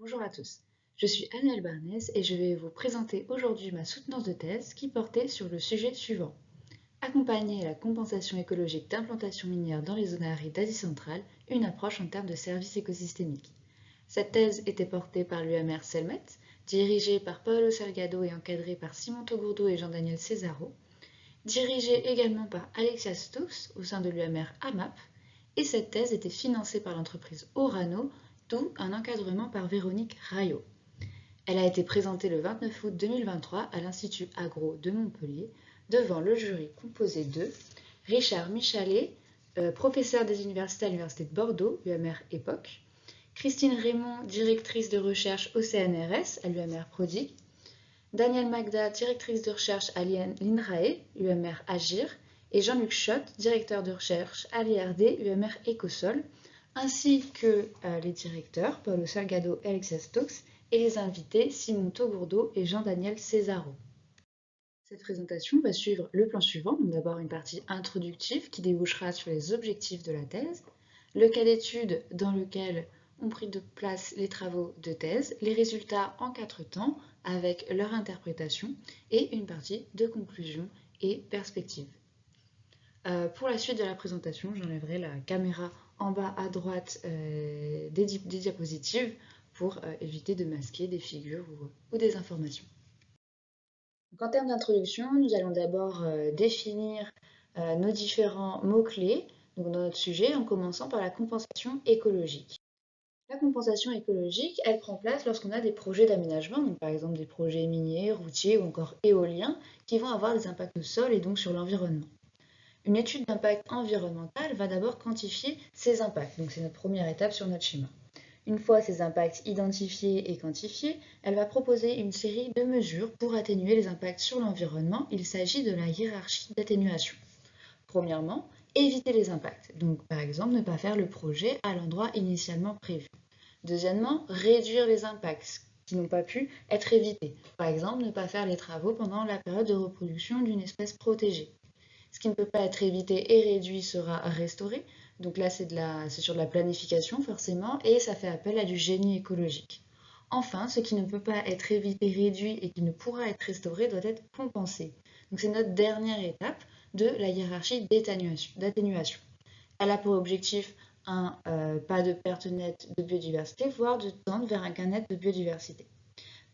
Bonjour à tous, je suis Anne Barnès et je vais vous présenter aujourd'hui ma soutenance de thèse qui portait sur le sujet suivant. Accompagner la compensation écologique d'implantations minières dans les zones arides d'Asie centrale, une approche en termes de services écosystémiques. Cette thèse était portée par l'UMR Selmet, dirigée par Paolo Salgado et encadrée par Simon Togourdeau et Jean-Daniel Cesaro, dirigée également par Alexia Stokes au sein de l'UMR AMAP, et cette thèse était financée par l'entreprise Orano, d'où un encadrement par Véronique Raillot. Elle a été présentée le 29 août 2023 à l'Institut Agro de Montpellier devant le jury composé de Richard Michalet, professeur des universités à l'Université de Bordeaux, UMR EPOC, Christine Raymond, directrice de recherche au CNRS à l'UMR Prodigue, Danielle Magda, directrice de recherche à l'INRAE, UMR Agir, et Jean-Luc Schott, directeur de recherche à l'IRD, UMR Ecosol, ainsi que les directeurs, Paulo Salgado et Alexia Stokes, et les invités, Simon Togourdeau et Jean-Daniel Cesaro. Cette présentation va suivre le plan suivant, donc d'abord une partie introductive qui débouchera sur les objectifs de la thèse, le cas d'étude dans lequel ont pris de place les travaux de thèse, les résultats en 4 temps avec leur interprétation et une partie de conclusion et perspective. Pour la suite de la présentation, j'enlèverai la caméra en bas à droite des diapositives pour éviter de masquer des figures ou des informations. Donc, en termes d'introduction, nous allons d'abord définir nos différents mots-clés dans notre sujet en commençant par la compensation écologique. La compensation écologique, elle prend place lorsqu'on a des projets d'aménagement, donc par exemple des projets miniers, routiers ou encore éoliens, qui vont avoir des impacts au sol et donc sur l'environnement. Une étude d'impact environnemental va d'abord quantifier ces impacts, donc c'est notre première étape sur notre schéma. Une fois ces impacts identifiés et quantifiés, elle va proposer une série de mesures pour atténuer les impacts sur l'environnement. Il s'agit de la hiérarchie d'atténuation. Premièrement, éviter les impacts, donc par exemple ne pas faire le projet à l'endroit initialement prévu. Deuxièmement, réduire les impacts qui n'ont pas pu être évités. Par exemple, ne pas faire les travaux pendant la période de reproduction d'une espèce protégée. Ce qui ne peut pas être évité et réduit sera restauré. Donc là, c'est sur de la planification forcément, et ça fait appel à du génie écologique. Enfin, ce qui ne peut pas être évité, réduit et qui ne pourra être restauré doit être compensé. Donc c'est notre dernière étape de la hiérarchie d'atténuation. Elle a pour objectif pas de perte nette de biodiversité, voire de tendre vers un gain net de biodiversité.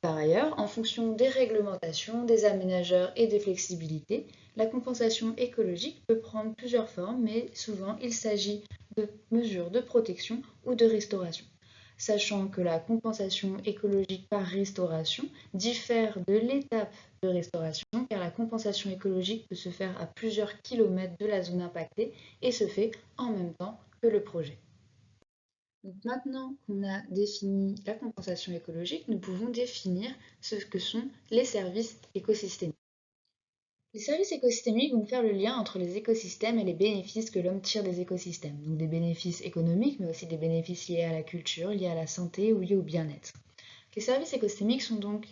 Par ailleurs, en fonction des réglementations, des aménageurs et des flexibilités, la compensation écologique peut prendre plusieurs formes, mais souvent il s'agit de mesures de protection ou de restauration. Sachant que la compensation écologique par restauration diffère de l'étape de restauration, car la compensation écologique peut se faire à plusieurs kilomètres de la zone impactée et se fait en même temps que le projet. Donc maintenant qu'on a défini la compensation écologique, nous pouvons définir ce que sont les services écosystémiques. Les services écosystémiques vont faire le lien entre les écosystèmes et les bénéfices que l'homme tire des écosystèmes. Donc des bénéfices économiques, mais aussi des bénéfices liés à la culture, liés à la santé ou liés au bien-être. Les services écosystémiques sont donc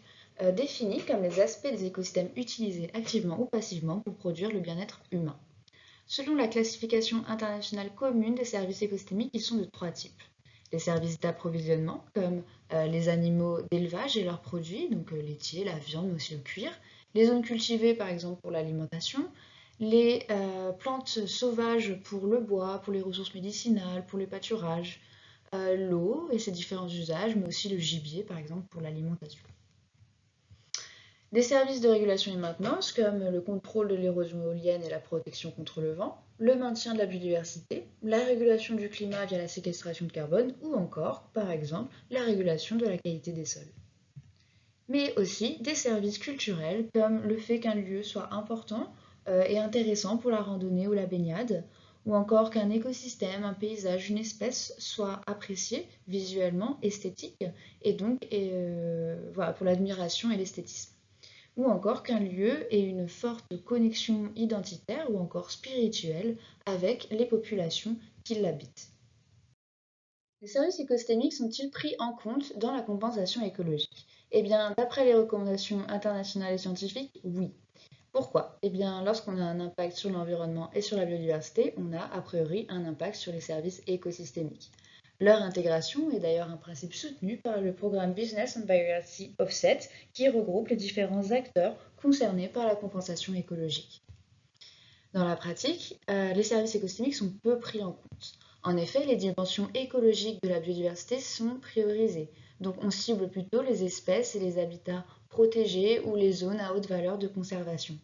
définis comme les aspects des écosystèmes utilisés activement ou passivement pour produire le bien-être humain. Selon la classification internationale commune des services écosystémiques, ils sont de 3 types. Les services d'approvisionnement, comme les animaux d'élevage et leurs produits, donc laitiers, la viande, mais aussi le cuir. Les zones cultivées, par exemple, pour l'alimentation. Les plantes sauvages pour le bois, pour les ressources médicinales, pour les pâturages. L'eau et ses différents usages, mais aussi le gibier, par exemple, pour l'alimentation. Des services de régulation et maintenance, comme le contrôle de l'érosion éolienne et la protection contre le vent, le maintien de la biodiversité, la régulation du climat via la séquestration de carbone ou encore, par exemple, la régulation de la qualité des sols. Mais aussi des services culturels, comme le fait qu'un lieu soit important et intéressant pour la randonnée ou la baignade, ou encore qu'un écosystème, un paysage, une espèce soit apprécié visuellement, esthétique, et donc voilà, pour l'admiration et l'esthétisme. Ou encore qu'un lieu ait une forte connexion identitaire ou encore spirituelle avec les populations qui l'habitent. Les services écosystémiques sont-ils pris en compte dans la compensation écologique? Eh bien, d'après les recommandations internationales et scientifiques, oui. Pourquoi? Eh bien, lorsqu'on a un impact sur l'environnement et sur la biodiversité, on a a priori un impact sur les services écosystémiques. Leur intégration est d'ailleurs un principe soutenu par le programme Business and Biodiversity Offset qui regroupe les différents acteurs concernés par la compensation écologique. Dans la pratique, les services écosystémiques sont peu pris en compte. En effet, les dimensions écologiques de la biodiversité sont priorisées. Donc on cible plutôt les espèces et les habitats protégés ou les zones à haute valeur de conservation.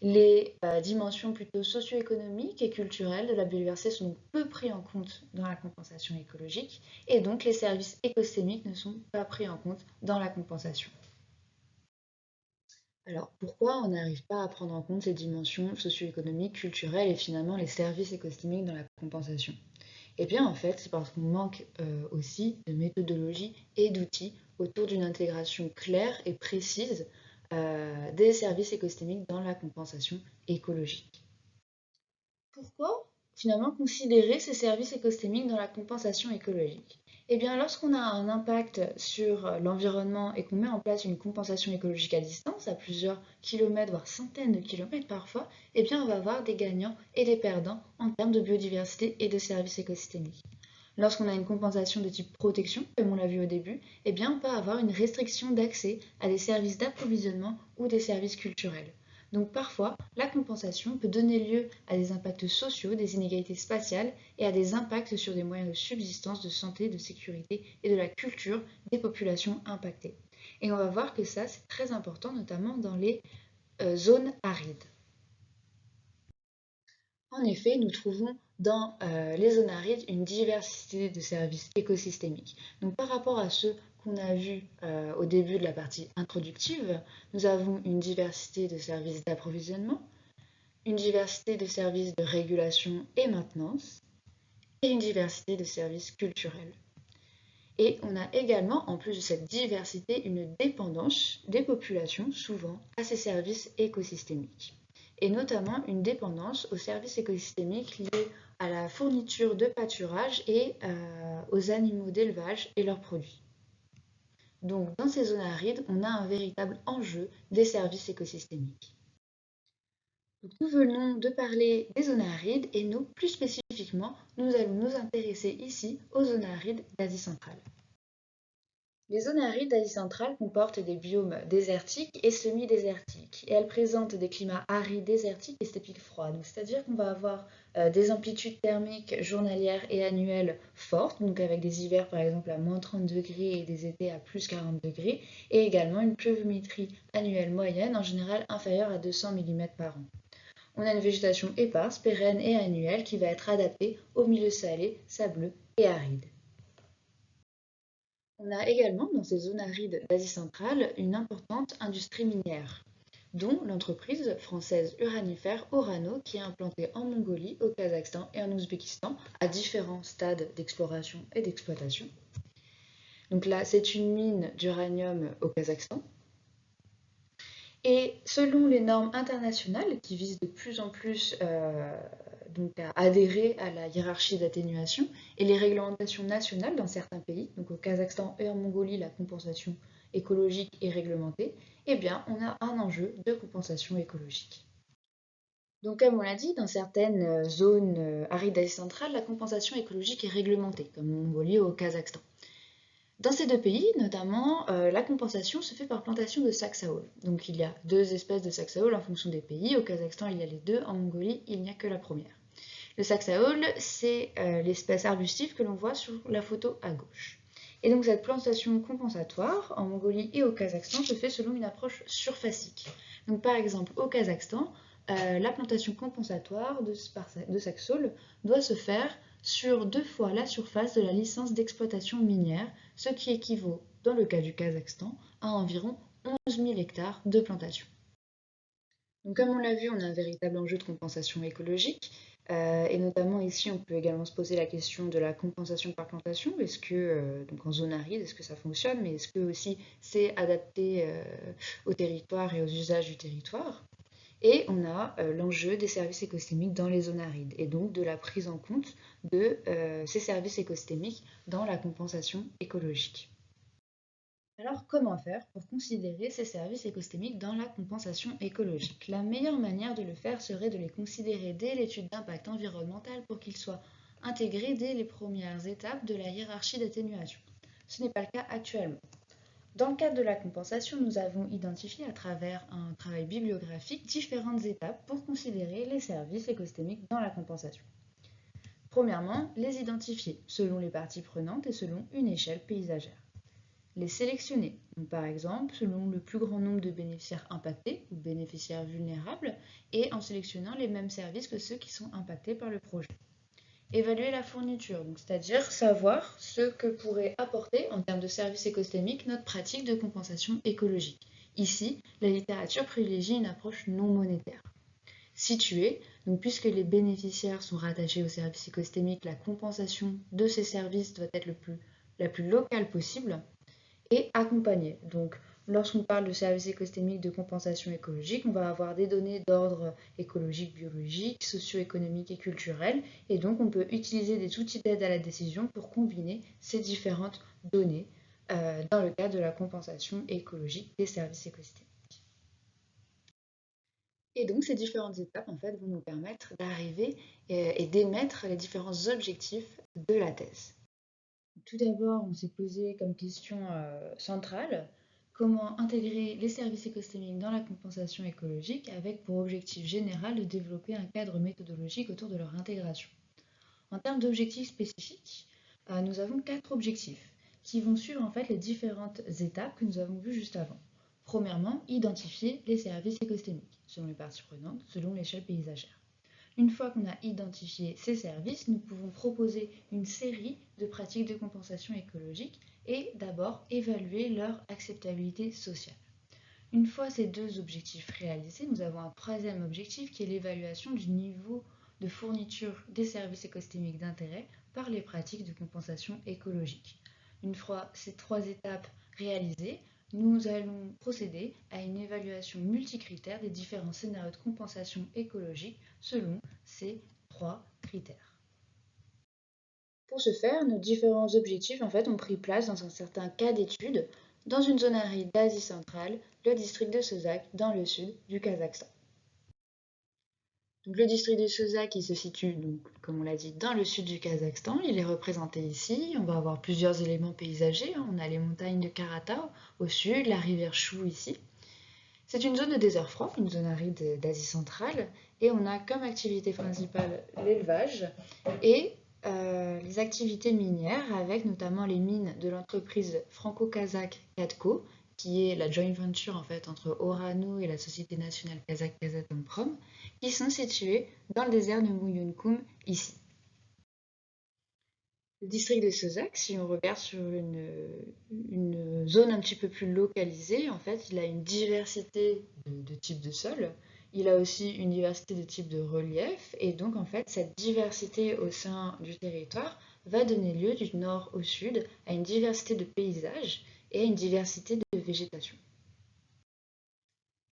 Les dimensions plutôt socio-économiques et culturelles de la biodiversité sont donc peu pris en compte dans la compensation écologique et donc les services écosystémiques ne sont pas pris en compte dans la compensation. Alors pourquoi on n'arrive pas à prendre en compte ces dimensions socio-économiques, culturelles et finalement les services écosystémiques dans la compensation? Eh bien en fait c'est parce qu'on manque aussi de méthodologie et d'outils autour d'une intégration claire et précise des services écosystémiques dans la compensation écologique. Pourquoi finalement considérer ces services écosystémiques dans la compensation écologique? Eh bien, lorsqu'on a un impact sur l'environnement et qu'on met en place une compensation écologique à distance, à plusieurs kilomètres, voire centaines de kilomètres parfois, eh bien, on va avoir des gagnants et des perdants en termes de biodiversité et de services écosystémiques. Lorsqu'on a une compensation de type protection, comme on l'a vu au début, eh bien, on peut avoir une restriction d'accès à des services d'approvisionnement ou des services culturels. Donc parfois, la compensation peut donner lieu à des impacts sociaux, des inégalités spatiales et à des impacts sur des moyens de subsistance, de santé, de sécurité et de la culture des populations impactées. Et on va voir que ça, c'est très important, notamment dans les zones arides. En effet, nous trouvons dans les zones arides une diversité de services écosystémiques. Donc par rapport à ceux qu'on a vus au début de la partie introductive, nous avons une diversité de services d'approvisionnement, une diversité de services de régulation et maintenance, et une diversité de services culturels. Et on a également, en plus de cette diversité, une dépendance des populations, souvent, à ces services écosystémiques. Et notamment une dépendance aux services écosystémiques liés à la fourniture de pâturage et aux animaux d'élevage et leurs produits. Donc dans ces zones arides, on a un véritable enjeu des services écosystémiques. Donc, nous venons de parler des zones arides et nous, plus spécifiquement, nous allons nous intéresser ici aux zones arides d'Asie centrale. Les zones arides d'Asie centrale comportent des biomes désertiques et semi-désertiques et elles présentent des climats arides désertiques et steppiques froids. C'est-à-dire qu'on va avoir des amplitudes thermiques journalières et annuelles fortes, donc avec des hivers par exemple à moins 30 degrés et des étés à plus 40 degrés, et également une pluviométrie annuelle moyenne en général inférieure à 200 mm par an. On a une végétation éparse, pérenne et annuelle qui va être adaptée aux milieux salés, sableux et arides. On a également dans ces zones arides d'Asie centrale une importante industrie minière, dont l'entreprise française uranifère Orano qui est implantée en Mongolie, au Kazakhstan et en Ouzbékistan à différents stades d'exploration et d'exploitation. Donc là, c'est une mine d'uranium au Kazakhstan. Et selon les normes internationales qui visent de plus en plus donc à adhérer à la hiérarchie d'atténuation et les réglementations nationales dans certains pays, donc au Kazakhstan et en Mongolie, la compensation écologique est réglementée, eh bien on a un enjeu de compensation écologique. Donc comme on l'a dit, dans certaines zones arides d'Asie centrale, la compensation écologique est réglementée, comme en Mongolie ou au Kazakhstan. Dans ces deux pays, notamment, la compensation se fait par plantation de saxaol. Donc il y a deux espèces de saxaol en fonction des pays. Au Kazakhstan, il y a les deux. En Mongolie, il n'y a que la première. Le saxaol, c'est l'espèce arbustive que l'on voit sur la photo à gauche. Et donc cette plantation compensatoire en Mongolie et au Kazakhstan se fait selon une approche surfacique. Donc par exemple, au Kazakhstan, la plantation compensatoire de saxaol doit se faire sur 2 fois la surface de la licence d'exploitation minière, ce qui équivaut, dans le cas du Kazakhstan, à environ 11 000 hectares de plantation. Donc comme on l'a vu, on a un véritable enjeu de compensation écologique, et notamment ici, on peut également se poser la question de la compensation par plantation. Est-ce que, donc en zone aride, est-ce que ça fonctionne, mais est-ce que aussi c'est adapté au territoire et aux usages du territoire? Et on a l'enjeu des services écosystémiques dans les zones arides et donc de la prise en compte de ces services écosystémiques dans la compensation écologique. Alors comment faire pour considérer ces services écosystémiques dans la compensation écologique? La meilleure manière de le faire serait de les considérer dès l'étude d'impact environnemental pour qu'ils soient intégrés dès les premières étapes de la hiérarchie d'atténuation. Ce n'est pas le cas actuellement. Dans le cadre de la compensation, nous avons identifié à travers un travail bibliographique différentes étapes pour considérer les services écosystémiques dans la compensation. Premièrement, les identifier selon les parties prenantes et selon une échelle paysagère. Les sélectionner, donc par exemple selon le plus grand nombre de bénéficiaires impactés ou bénéficiaires vulnérables et en sélectionnant les mêmes services que ceux qui sont impactés par le projet. Évaluer la fourniture, c'est-à-dire savoir ce que pourrait apporter en termes de services écosystémiques notre pratique de compensation écologique. Ici, la littérature privilégie une approche non monétaire. Situer, donc puisque les bénéficiaires sont rattachés aux services écosystémiques, la compensation de ces services doit être la plus locale possible. Et accompagner. Donc, lorsqu'on parle de services écosystémiques de compensation écologique, on va avoir des données d'ordre écologique, biologique, socio-économique et culturel. Et donc, on peut utiliser des outils d'aide à la décision pour combiner ces différentes données dans le cadre de la compensation écologique des services écosystémiques. Et donc, ces différentes étapes en fait, vont nous permettre d'arriver et d'émettre les différents objectifs de la thèse. Tout d'abord, on s'est posé comme question centrale comment intégrer les services écosystémiques dans la compensation écologique avec pour objectif général de développer un cadre méthodologique autour de leur intégration. En termes d'objectifs spécifiques, nous avons 4 objectifs qui vont suivre en fait les différentes étapes que nous avons vues juste avant. Premièrement, identifier les services écosystémiques selon les parties prenantes, selon l'échelle paysagère. Une fois qu'on a identifié ces services, nous pouvons proposer une série de pratiques de compensation écologique et d'abord évaluer leur acceptabilité sociale. Une fois ces deux objectifs réalisés, nous avons un troisième objectif qui est l'évaluation du niveau de fourniture des services écosystémiques d'intérêt par les pratiques de compensation écologique. Une fois ces 3 étapes réalisées, nous allons procéder à une évaluation multicritère des différents scénarios de compensation écologique selon ces 3 critères. Pour ce faire, nos différents objectifs en fait, ont pris place dans un certain cas d'étude dans une zone aride d'Asie centrale, le district de Sozak, dans le sud du Kazakhstan. Donc, le district de Sozak qui se situe, donc, comme on l'a dit, dans le sud du Kazakhstan, il est représenté ici. On va avoir plusieurs éléments paysagers. On a les montagnes de Karata au sud, la rivière Chou ici. C'est une zone de désert froid, une zone aride d'Asie centrale, et on a comme activité principale l'élevage et les activités minières, avec notamment les mines de l'entreprise franco-kazakh Katco, qui est la joint venture en fait entre Orano et la société nationale kazakh Kazatomprom, qui sont situées dans le désert de Mouyunkum ici. Le district de Sozak, si on regarde sur une zone un petit peu plus localisée, en fait, il a une diversité de types de sols. Il a aussi une diversité de types de relief. Et donc, en fait, cette diversité au sein du territoire va donner lieu du nord au sud à une diversité de paysages et à une diversité de végétation.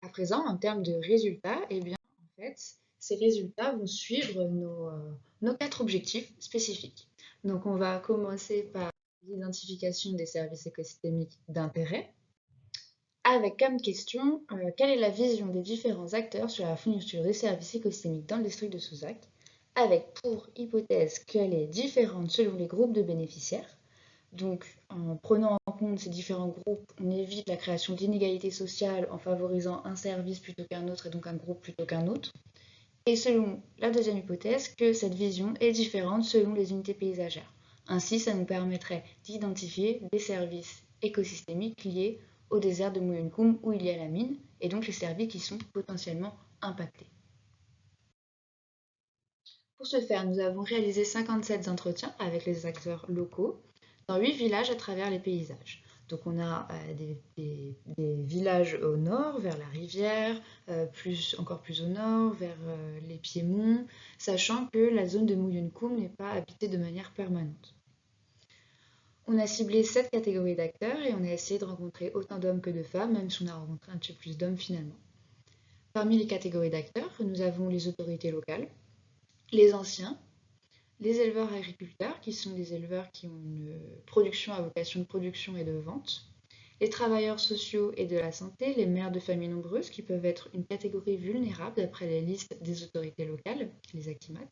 À présent, en termes de résultats, eh bien, en fait, ces résultats vont suivre nos 4 objectifs spécifiques. Donc, on va commencer par l'identification des services écosystémiques d'intérêt, avec comme question quelle est la vision des différents acteurs sur la fourniture des services écosystémiques dans le district de Sozak, avec pour hypothèse qu'elle est différente selon les groupes de bénéficiaires. Donc, en prenant en compte ces différents groupes, on évite la création d'inégalités sociales en favorisant un service plutôt qu'un autre et donc un groupe plutôt qu'un autre. Et selon la deuxième hypothèse, que cette vision est différente selon les unités paysagères. Ainsi, ça nous permettrait d'identifier des services écosystémiques liés au désert de Mouyunkum où il y a la mine, et donc les services qui sont potentiellement impactés. Pour ce faire, nous avons réalisé 57 entretiens avec les acteurs locaux dans 8 villages à travers les paysages. Donc on a des villages au nord, vers la rivière, encore plus au nord, vers les Piémonts, sachant que la zone de Mouyunkum n'est pas habitée de manière permanente. On a ciblé 7 catégories d'acteurs et on a essayé de rencontrer autant d'hommes que de femmes, même si on a rencontré un petit peu plus d'hommes finalement. Parmi les catégories d'acteurs, nous avons les autorités locales, les anciens, les éleveurs agriculteurs, qui sont des éleveurs qui ont une production à vocation de production et de vente, les travailleurs sociaux et de la santé, les mères de familles nombreuses, qui peuvent être une catégorie vulnérable d'après les listes des autorités locales, les ACIMAT,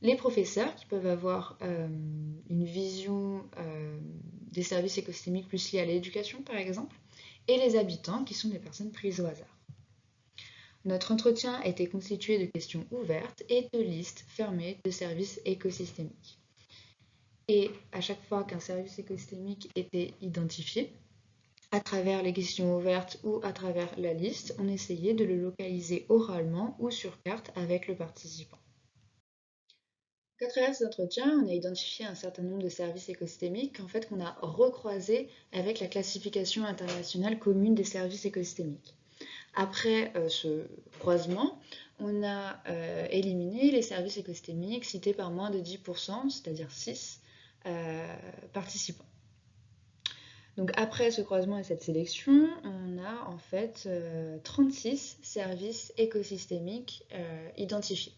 Les professeurs qui peuvent avoir une vision des services écosystémiques plus liés à l'éducation par exemple, et les habitants qui sont des personnes prises au hasard. Notre entretien a été constitué de questions ouvertes et de listes fermées de services écosystémiques. Et à chaque fois qu'un service écosystémique était identifié, à travers les questions ouvertes ou à travers la liste, on essayait de le localiser oralement ou sur carte avec le participant. À travers cet entretien, on a identifié un certain nombre de services écosystémiques qu'on a recroisés avec la classification internationale commune des services écosystémiques. Après ce croisement, on a éliminé les services écosystémiques cités par moins de 10%, c'est-à-dire 6 participants. Donc après ce croisement et cette sélection, on a en fait 36 services écosystémiques identifiés.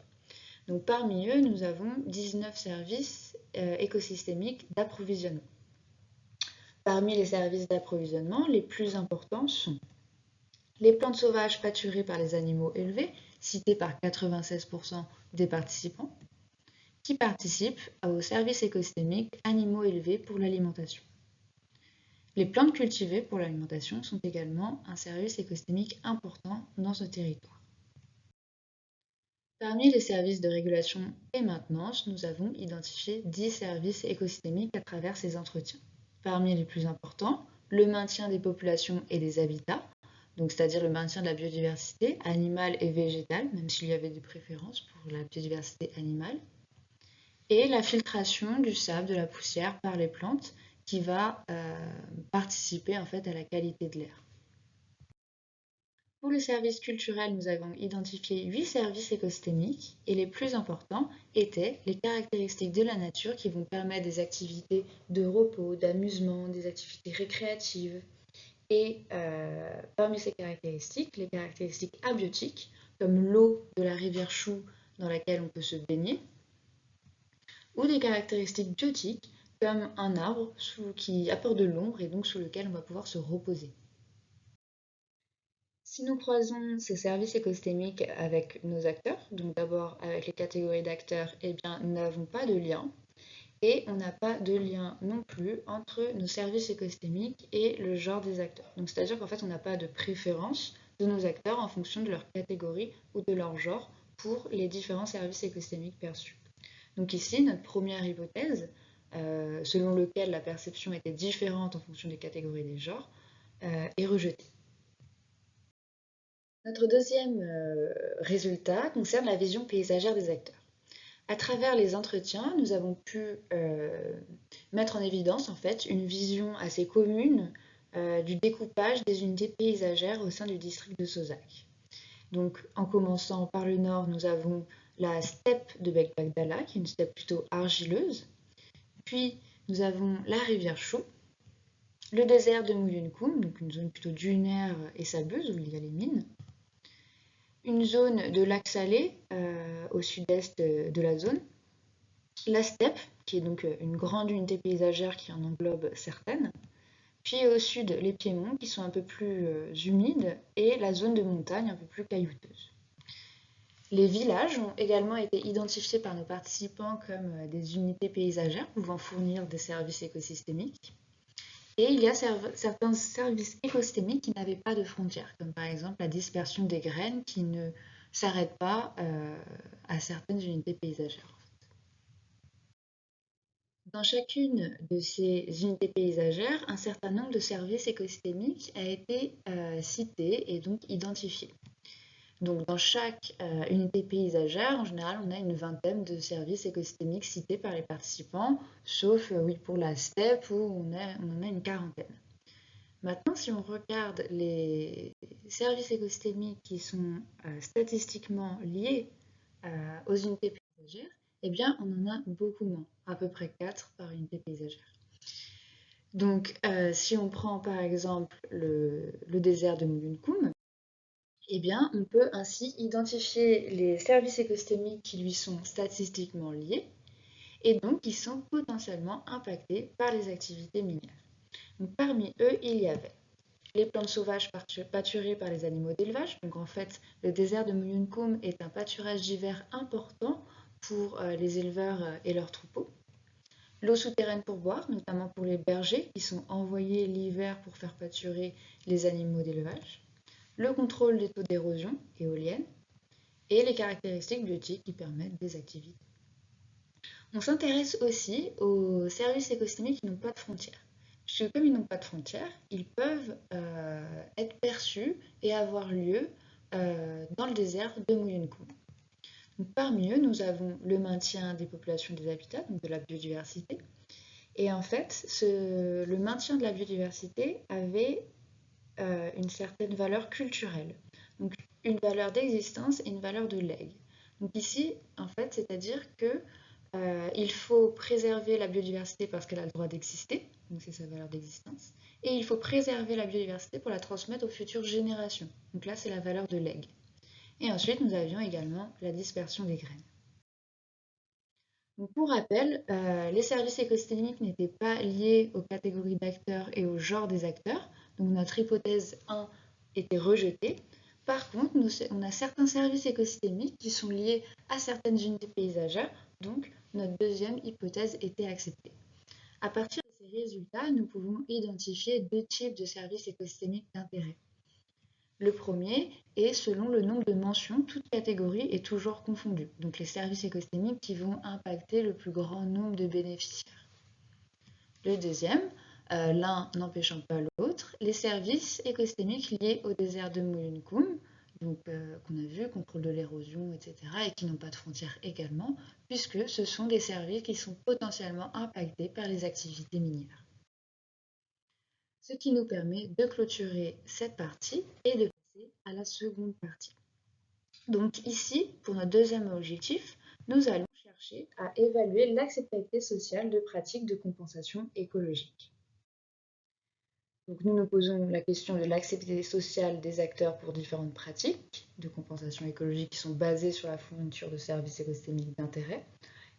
Donc parmi eux, nous avons 19 services écosystémiques d'approvisionnement. Parmi les services d'approvisionnement, les plus importants sont les plantes sauvages pâturées par les animaux élevés, cités par 96% des participants, qui participent aux services écosystémiques animaux élevés pour l'alimentation. Les plantes cultivées pour l'alimentation sont également un service écosystémique important dans ce territoire. Parmi les services de régulation et maintenance, nous avons identifié 10 services écosystémiques à travers ces entretiens. Parmi les plus importants, le maintien des populations et des habitats, donc c'est-à-dire le maintien de la biodiversité animale et végétale, même s'il y avait des préférences pour la biodiversité animale, et la filtration du sable, de la poussière par les plantes, qui va participer en fait à la qualité de l'air. Pour le service culturel, nous avons identifié 8 services écosystémiques et les plus importants étaient les caractéristiques de la nature qui vont permettre des activités de repos, d'amusement, des activités récréatives. Et parmi ces caractéristiques, les caractéristiques abiotiques, comme l'eau de la rivière Chou dans laquelle on peut se baigner, ou des caractéristiques biotiques, comme un arbre qui apporte de l'ombre et donc sous lequel on va pouvoir se reposer. Si nous croisons ces services écosystémiques avec nos acteurs, donc d'abord avec les catégories d'acteurs, eh bien, nous n'avons pas de lien. Et on n'a pas de lien non plus entre nos services écosystémiques et le genre des acteurs. Donc c'est-à-dire qu'en fait, on n'a pas de préférence de nos acteurs en fonction de leur catégorie ou de leur genre pour les différents services écosystémiques perçus. Donc ici, notre première hypothèse, selon laquelle la perception était différente en fonction des catégories et des genres, est rejetée. Notre deuxième résultat concerne la vision paysagère des acteurs. À travers les entretiens, nous avons pu mettre en évidence en fait une vision assez commune du découpage des unités paysagères au sein du district de Sosac. Donc en commençant par le nord, nous avons la steppe de Bekbakdala, qui est une steppe plutôt argileuse. Puis nous avons la rivière Chou, le désert de Muyunkum, donc une zone plutôt dunaire et sableuse où il y a les mines. Une zone de lac salé au sud-est de la zone, la steppe, qui est donc une grande unité paysagère qui en englobe certaines, puis au sud les piémonts qui sont un peu plus humides et la zone de montagne un peu plus caillouteuse. Les villages ont également été identifiés par nos participants comme des unités paysagères pouvant fournir des services écosystémiques. Et il y a certains services écosystémiques qui n'avaient pas de frontières, comme par exemple la dispersion des graines qui ne s'arrête pas à certaines unités paysagères. Dans chacune de ces unités paysagères, un certain nombre de services écosystémiques a été cité et donc identifié. Donc dans chaque unité paysagère, en général, on a une vingtaine de services écosystémiques cités par les participants, sauf oui, pour la steppe où on en a une quarantaine. Maintenant, si on regarde les services écosystémiques qui sont statistiquement liés aux unités paysagères, eh bien, on en a beaucoup moins, à peu près 4 par unité paysagère. Donc, si on prend par exemple le désert de Muyunkum, eh bien, on peut ainsi identifier les services écosystémiques qui lui sont statistiquement liés et donc qui sont potentiellement impactés par les activités minières. Donc, parmi eux, il y avait les plantes sauvages pâturées par les animaux d'élevage. Donc en fait, le désert de Muyunkum est un pâturage d'hiver important pour les éleveurs et leurs troupeaux. L'eau souterraine pour boire, notamment pour les bergers qui sont envoyés l'hiver pour faire pâturer les animaux d'élevage. Le contrôle des taux d'érosion éolienne et les caractéristiques biotiques qui permettent des activités. On s'intéresse aussi aux services écosystémiques qui n'ont pas de frontières. Puisque comme ils n'ont pas de frontières, ils peuvent être perçus et avoir lieu dans le désert de Muyunkum. Donc, parmi eux, nous avons le maintien des populations des habitats, donc de la biodiversité. Et en fait, le maintien de la biodiversité avait une certaine valeur culturelle. Donc une valeur d'existence et une valeur de legs. Donc ici, en fait, c'est-à-dire que il faut préserver la biodiversité parce qu'elle a le droit d'exister, donc c'est sa valeur d'existence, et il faut préserver la biodiversité pour la transmettre aux futures générations. Donc là, c'est la valeur de legs. Et ensuite, nous avions également la dispersion des graines. Donc pour rappel, les services écosystémiques n'étaient pas liés aux catégories d'acteurs et au genre des acteurs, donc notre hypothèse 1 était rejetée. Par contre, on a certains services écosystémiques qui sont liés à certaines unités paysagères, donc notre deuxième hypothèse était acceptée. À partir de ces résultats, nous pouvons identifier deux types de services écosystémiques d'intérêt. Le premier est selon le nombre de mentions, toute catégorie est toujours confondue. Donc les services écosystémiques qui vont impacter le plus grand nombre de bénéficiaires. Le deuxième, l'un n'empêchant pas l'autre, les services écosystémiques liés au désert de Muyunkum, donc qu'on a vu, contrôle de l'érosion, etc., et qui n'ont pas de frontières également, puisque ce sont des services qui sont potentiellement impactés par les activités minières. Ce qui nous permet de clôturer cette partie et de passer à la seconde partie. Donc ici, pour notre deuxième objectif, nous allons chercher à évaluer l'acceptabilité sociale de pratiques de compensation écologique. Donc nous nous posons la question de l'acceptabilité sociale des acteurs pour différentes pratiques de compensation écologique qui sont basées sur la fourniture de services écosystémiques d'intérêt.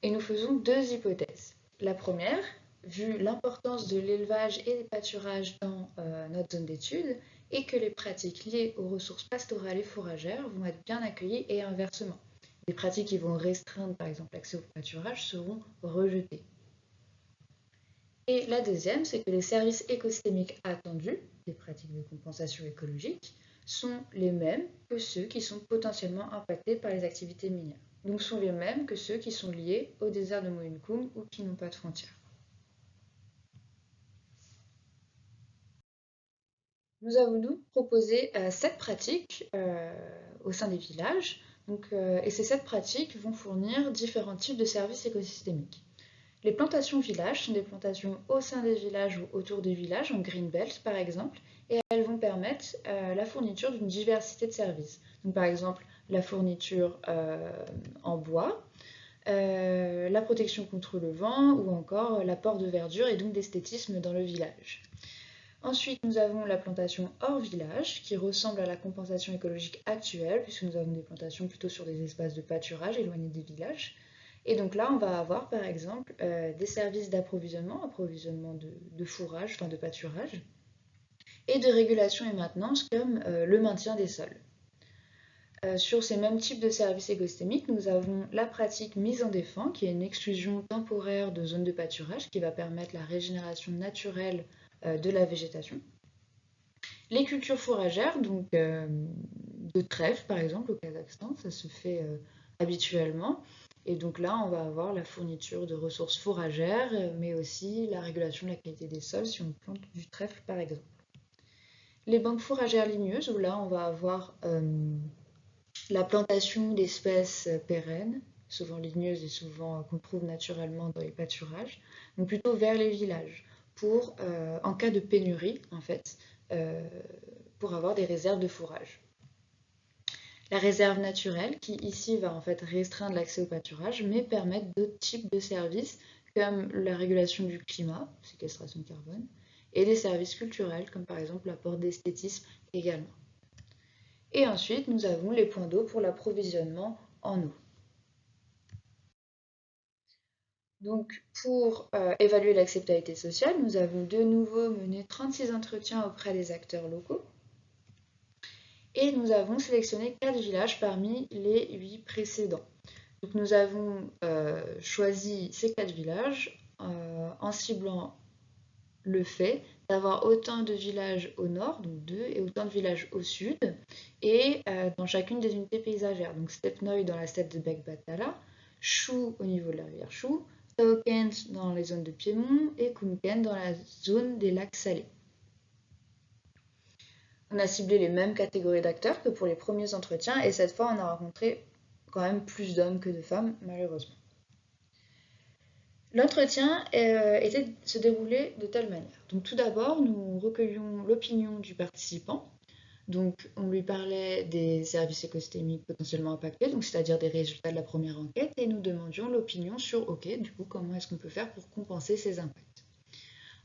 Et nous faisons deux hypothèses. La première, vu l'importance de l'élevage et des pâturages dans notre zone d'étude, et que les pratiques liées aux ressources pastorales et fourragères vont être bien accueillies et inversement. Les pratiques qui vont restreindre par exemple l'accès au pâturage seront rejetées. Et la deuxième, c'est que les services écosystémiques attendus, des pratiques de compensation écologique, sont les mêmes que ceux qui sont potentiellement impactés par les activités minières. Donc sont les mêmes que ceux qui sont liés au désert de Muyunkum ou qui n'ont pas de frontières. Nous avons donc proposé 7 pratiques au sein des villages, et ces 7 pratiques vont fournir différents types de services écosystémiques. Les plantations villages sont des plantations au sein des villages ou autour des villages, en green belt par exemple, et elles vont permettre la fourniture d'une diversité de services. Donc, par exemple, la fourniture en bois, la protection contre le vent ou encore l'apport de verdure et donc d'esthétisme dans le village. Ensuite, nous avons la plantation hors village qui ressemble à la compensation écologique actuelle puisque nous avons des plantations plutôt sur des espaces de pâturage éloignés des villages. Et donc là, on va avoir par exemple des services d'approvisionnement, de fourrage, enfin de pâturage, et de régulation et maintenance comme le maintien des sols. Sur ces mêmes types de services écosystémiques, nous avons la pratique mise en défense, qui est une exclusion temporaire de zones de pâturage qui va permettre la régénération naturelle de la végétation. Les cultures fourragères, donc de trèfle par exemple au Kazakhstan, ça se fait habituellement. Et donc là, on va avoir la fourniture de ressources fourragères, mais aussi la régulation de la qualité des sols si on plante du trèfle par exemple. Les banques fourragères ligneuses, où là, on va avoir la plantation d'espèces pérennes, souvent ligneuses et souvent qu'on trouve naturellement dans les pâturages, donc plutôt vers les villages, pour, en cas de pénurie, en fait, pour avoir des réserves de fourrage. La réserve naturelle, qui ici va en fait restreindre l'accès au pâturage, mais permettre d'autres types de services, comme la régulation du climat, séquestration de carbone, et des services culturels, comme par exemple l'apport d'esthétisme également. Et ensuite, nous avons les points d'eau pour l'approvisionnement en eau. Donc, pour évaluer l'acceptabilité sociale, nous avons de nouveau mené 36 entretiens auprès des acteurs locaux. Et nous avons sélectionné 4 villages parmi les 8 précédents. Donc nous avons choisi ces 4 villages en ciblant le fait d'avoir autant de villages au nord, donc 2, et autant de villages au sud, et dans chacune des unités paysagères. Donc Stepnoy dans la steppe de Bekbatala, Chou au niveau de la rivière Chou, Taokent dans les zones de Piémont et Kumken dans la zone des lacs salés. On a ciblé les mêmes catégories d'acteurs que pour les premiers entretiens et cette fois on a rencontré quand même plus d'hommes que de femmes malheureusement. L'entretien se déroulait de telle manière. Donc tout d'abord, nous recueillions l'opinion du participant. Donc on lui parlait des services écosystémiques potentiellement impactés, donc c'est-à-dire des résultats de la première enquête, et nous demandions l'opinion sur OK, du coup, comment est-ce qu'on peut faire pour compenser ces impacts.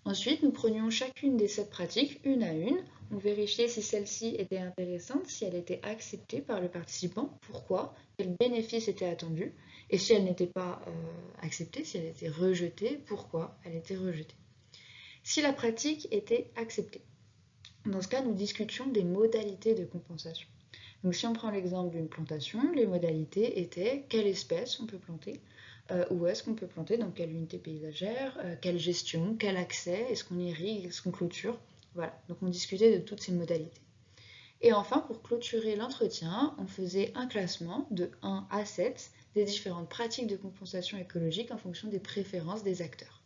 Ensuite, nous prenions chacune des 7 pratiques, une à une. On vérifiait si celle-ci était intéressante, si elle était acceptée par le participant, pourquoi, quels bénéfices étaient attendus, et si elle n'était pas acceptée, si elle était rejetée, pourquoi elle était rejetée. Si la pratique était acceptée, dans ce cas, nous discutions des modalités de compensation. Donc si on prend l'exemple d'une plantation, les modalités étaient quelle espèce on peut planter, où est-ce qu'on peut planter, dans quelle unité paysagère, quelle gestion, quel accès, est-ce qu'on irrigue, est-ce qu'on clôture. Voilà, donc on discutait de toutes ces modalités. Et enfin, pour clôturer l'entretien, on faisait un classement de 1 à 7 des différentes pratiques de compensation écologique en fonction des préférences des acteurs.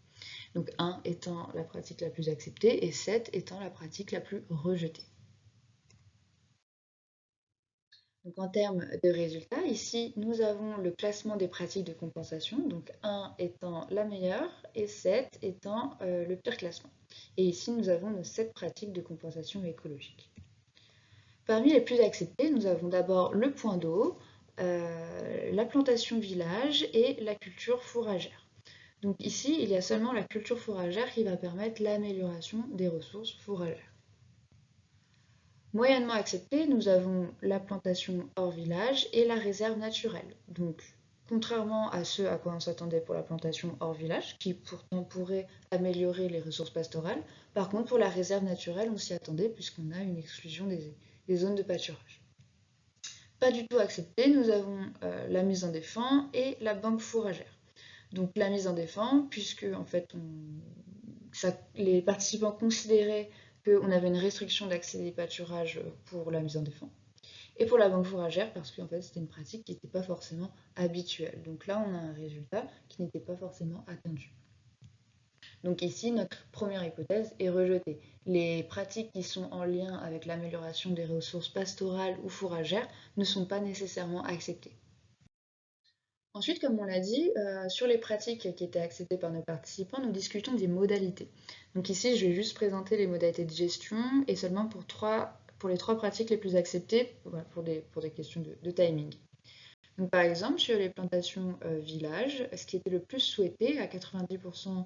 Donc 1 étant la pratique la plus acceptée et 7 étant la pratique la plus rejetée. Donc en termes de résultats, ici nous avons le classement des pratiques de compensation, donc 1 étant la meilleure et 7 étant le pire classement. Et ici nous avons nos 7 pratiques de compensation écologique. Parmi les plus acceptées, nous avons d'abord le point d'eau, la plantation village et la culture fourragère. Donc ici, il y a seulement la culture fourragère qui va permettre l'amélioration des ressources fourragères. Moyennement accepté, nous avons la plantation hors village et la réserve naturelle. Donc, contrairement à ce à quoi on s'attendait pour la plantation hors village, qui pourtant pourrait améliorer les ressources pastorales, par contre pour la réserve naturelle, on s'y attendait puisqu'on a une exclusion des zones de pâturage. Pas du tout accepté, nous avons la mise en défense et la banque fourragère. Donc la mise en défense, puisque en fait les participants considéraient qu'on avait une restriction d'accès des pâturages pour la mise en défense. Et pour la banque fourragère, parce qu'en fait c'était une pratique qui n'était pas forcément habituelle. Donc là on a un résultat qui n'était pas forcément attendu. Donc ici notre première hypothèse est rejetée. Les pratiques qui sont en lien avec l'amélioration des ressources pastorales ou fourragères ne sont pas nécessairement acceptées. Ensuite, comme on l'a dit, sur les pratiques qui étaient acceptées par nos participants, nous discutons des modalités. Donc ici, je vais juste présenter les modalités de gestion et seulement pour les 3 pratiques les plus acceptées, voilà, pour des questions de timing. Donc par exemple, sur les plantations villages, ce qui était le plus souhaité à 90%,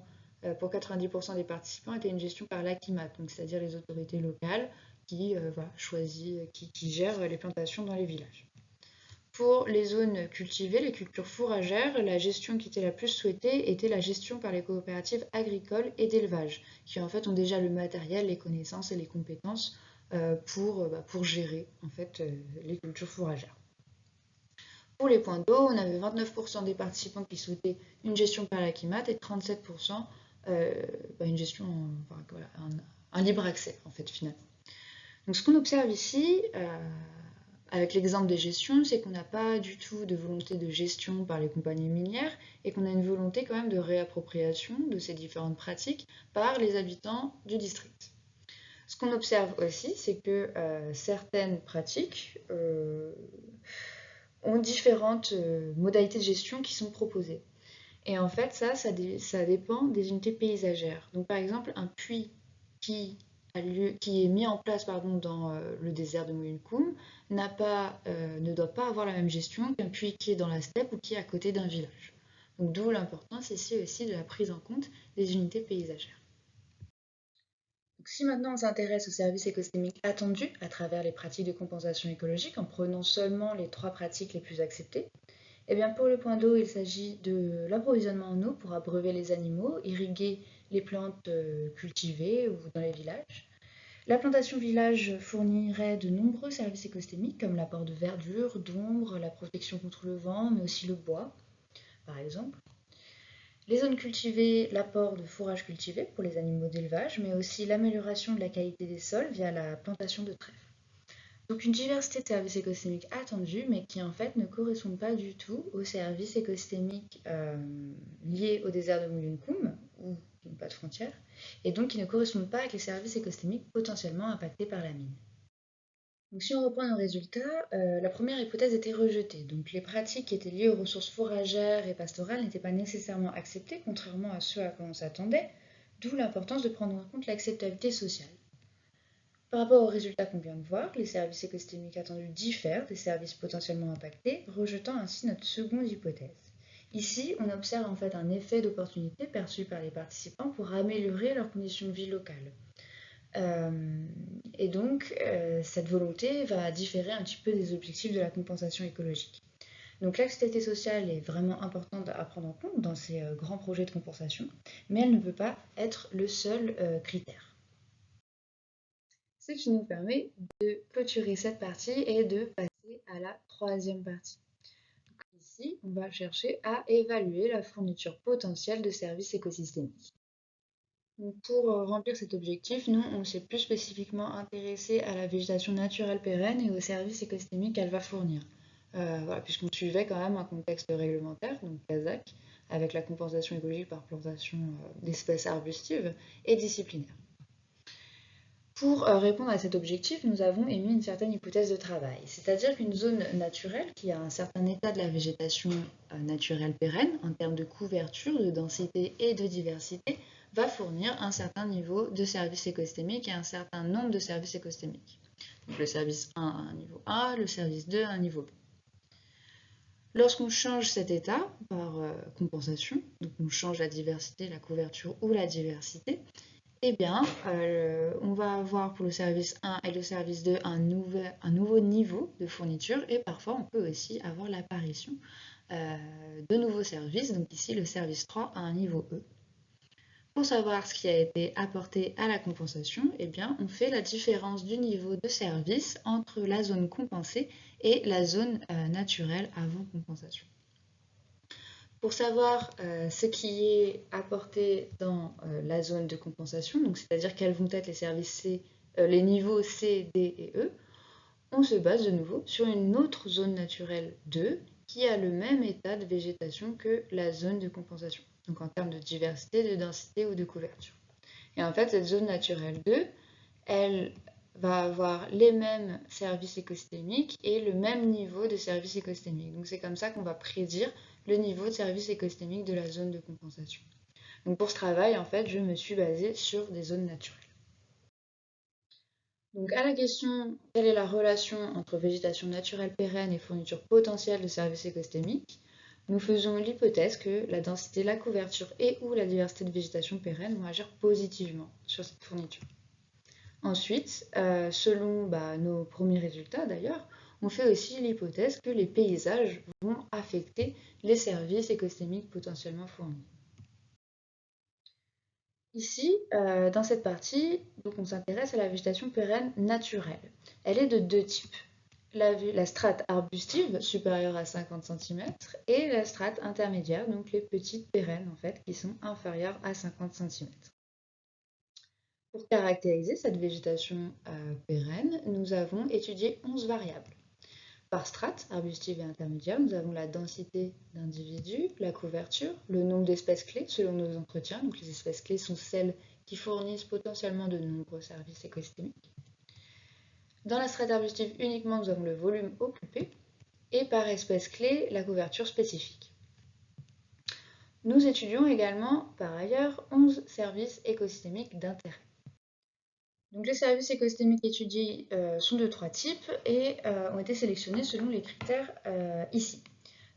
pour 90% des participants était une gestion par l'ACIMAT, donc c'est-à-dire les autorités locales qui qui gèrent les plantations dans les villages. Pour les zones cultivées, les cultures fourragères, la gestion qui était la plus souhaitée était la gestion par les coopératives agricoles et d'élevage, qui en fait ont déjà le matériel, les connaissances et les compétences pour gérer en fait les cultures fourragères. Pour les points d'eau, on avait 29% des participants qui souhaitaient une gestion par l'ACIMAT et 37% une gestion, un libre accès en fait finalement. Donc ce qu'on observe ici, avec l'exemple des gestions, c'est qu'on n'a pas du tout de volonté de gestion par les compagnies minières et qu'on a une volonté quand même de réappropriation de ces différentes pratiques par les habitants du district. Ce qu'on observe aussi, c'est que certaines pratiques ont différentes modalités de gestion qui sont proposées. Et en fait, ça dépend des unités paysagères. Donc par exemple, un puits qui est mis en place dans le désert de Moyunkoum ne doit pas avoir la même gestion qu'un puits qui est dans la steppe ou qui est à côté d'un village. Donc d'où l'importance ici aussi de la prise en compte des unités paysagères. Donc, si maintenant on s'intéresse aux services écosystémiques attendus à travers les pratiques de compensation écologique en prenant seulement les 3 pratiques les plus acceptées, eh bien pour le point d'eau, il s'agit de l'approvisionnement en eau pour abreuver les animaux, irriguer les plantes cultivées ou dans les villages. La plantation village fournirait de nombreux services écosystémiques comme l'apport de verdure, d'ombre, la protection contre le vent, mais aussi le bois, par exemple. Les zones cultivées, l'apport de fourrage cultivé pour les animaux d'élevage, mais aussi l'amélioration de la qualité des sols via la plantation de trèfle. Donc une diversité de services écosystémiques attendus, mais qui en fait ne correspondent pas du tout aux services écosystémiques liés au désert de Mouyounkoum, ou qui n'ont pas de frontières, et donc qui ne correspondent pas avec les services écosystémiques potentiellement impactés par la mine. Donc si on reprend nos résultats, la première hypothèse était rejetée. Donc les pratiques qui étaient liées aux ressources fourragères et pastorales n'étaient pas nécessairement acceptées, contrairement à ce à quoi on s'attendait, d'où l'importance de prendre en compte l'acceptabilité sociale. Par rapport aux résultats qu'on vient de voir, les services écosystémiques attendus diffèrent des services potentiellement impactés, rejetant ainsi notre seconde hypothèse. Ici, on observe en fait un effet d'opportunité perçu par les participants pour améliorer leurs conditions de vie locales. Et donc, cette volonté va différer un petit peu des objectifs de la compensation écologique. Donc l'acceptabilité sociale est vraiment importante à prendre en compte dans ces grands projets de compensation, mais elle ne peut pas être le seul critère. Ce qui nous permet de clôturer cette partie et de passer à la troisième partie. Donc ici, on va chercher à évaluer la fourniture potentielle de services écosystémiques. Donc pour remplir cet objectif, nous, on s'est plus spécifiquement intéressé à la végétation naturelle pérenne et aux services écosystémiques qu'elle va fournir. Voilà, puisqu'on suivait quand même un contexte réglementaire, donc CASAC, avec la compensation écologique par plantation d'espèces arbustives et disciplinaire. Pour répondre à cet objectif, nous avons émis une certaine hypothèse de travail, c'est-à-dire qu'une zone naturelle qui a un certain état de la végétation naturelle pérenne en termes de couverture, de densité et de diversité va fournir un certain niveau de services écosystémiques et un certain nombre de services écosystémiques. Donc le service 1 à un niveau A, le service 2 à un niveau B. Lorsqu'on change cet état par compensation, donc on change la diversité, la couverture ou la diversité, eh bien, on va avoir pour le service 1 et le service 2 un nouveau niveau de fourniture et parfois on peut aussi avoir l'apparition de nouveaux services. Donc ici, le service 3 a un niveau E. Pour savoir ce qui a été apporté à la compensation, eh bien, on fait la différence du niveau de service entre la zone compensée et la zone naturelle avant compensation. Pour savoir ce qui est apporté dans la zone de compensation, donc c'est-à-dire quels vont être les services C, les niveaux C, D et E, on se base de nouveau sur une autre zone naturelle 2 qui a le même état de végétation que la zone de compensation, donc en termes de diversité, de densité ou de couverture. Et en fait, cette zone naturelle 2, elle va avoir les mêmes services écosystémiques et le même niveau de services écosystémiques. Donc c'est comme ça qu'on va prédire le niveau de service écosystémique de la zone de compensation. Donc pour ce travail, en fait, je me suis basée sur des zones naturelles. Donc à la question quelle est la relation entre végétation naturelle pérenne et fourniture potentielle de services écosystémiques, nous faisons l'hypothèse que la densité, la couverture et ou la diversité de végétation pérenne vont agir positivement sur cette fourniture. Ensuite, selon nos premiers résultats d'ailleurs, on fait aussi l'hypothèse que les paysages vont affecter les services écosystémiques potentiellement fournis. Ici, dans cette partie, donc on s'intéresse à la végétation pérenne naturelle. Elle est de deux types. La strate arbustive supérieure à 50 cm et la strate intermédiaire, donc les petites pérennes en fait, qui sont inférieures à 50 cm. Pour caractériser cette végétation pérenne, nous avons étudié 11 variables. Par strate, arbustive et intermédiaire, nous avons la densité d'individus, la couverture, le nombre d'espèces clés selon nos entretiens. Donc les espèces clés sont celles qui fournissent potentiellement de nombreux services écosystémiques. Dans la strate arbustive uniquement, nous avons le volume occupé et par espèce clé, la couverture spécifique. Nous étudions également, par ailleurs, 11 services écosystémiques d'intérêt. Donc les services écosystémiques étudiés sont de trois types et ont été sélectionnés selon les critères ici.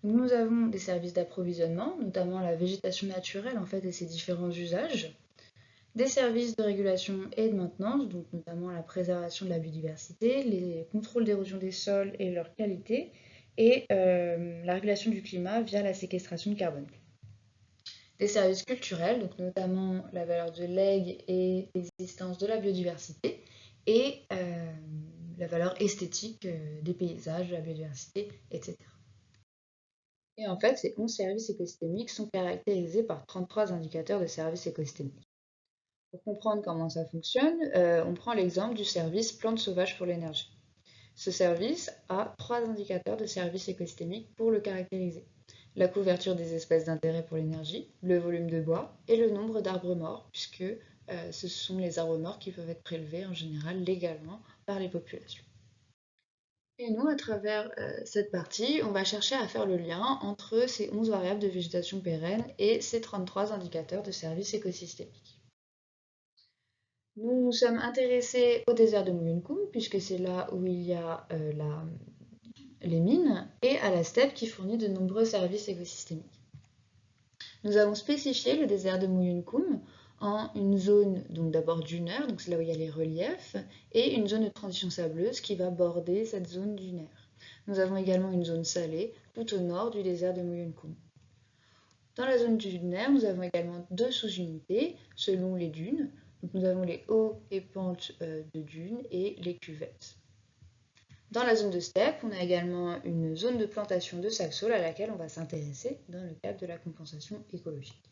Donc, nous avons des services d'approvisionnement, notamment la végétation naturelle en fait, et ses différents usages, des services de régulation et de maintenance, donc notamment la préservation de la biodiversité, les contrôles d'érosion des sols et leur qualité, et la régulation du climat via la séquestration de carbone. Des services culturels, donc notamment la valeur de legs et l'existence de la biodiversité, et la valeur esthétique des paysages, de la biodiversité, etc. Et en fait, ces 11 services écosystémiques sont caractérisés par 33 indicateurs de services écosystémiques. Pour comprendre comment ça fonctionne, on prend l'exemple du service plantes sauvages pour l'énergie. Ce service a 3 indicateurs de services écosystémiques pour le caractériser. La couverture des espèces d'intérêt pour l'énergie, le volume de bois et le nombre d'arbres morts, puisque ce sont les arbres morts qui peuvent être prélevés en général légalement par les populations. Et nous, à travers cette partie, on va chercher à faire le lien entre ces 11 variables de végétation pérenne et ces 33 indicateurs de services écosystémiques. Nous nous sommes intéressés au désert de Muyunkum, puisque c'est là où il y a les mines, et à la steppe qui fournit de nombreux services écosystémiques. Nous avons spécifié le désert de Muyunkum en une zone donc d'abord dunaire, donc c'est là où il y a les reliefs, et une zone de transition sableuse qui va border cette zone dunaire. Nous avons également une zone salée tout au nord du désert de Muyunkum. Dans la zone dunaire, nous avons également deux sous-unités selon les dunes. Donc nous avons les hauts et pentes de dunes et les cuvettes. Dans la zone de steppe, on a également une zone de plantation de saxaul à laquelle on va s'intéresser dans le cadre de la compensation écologique.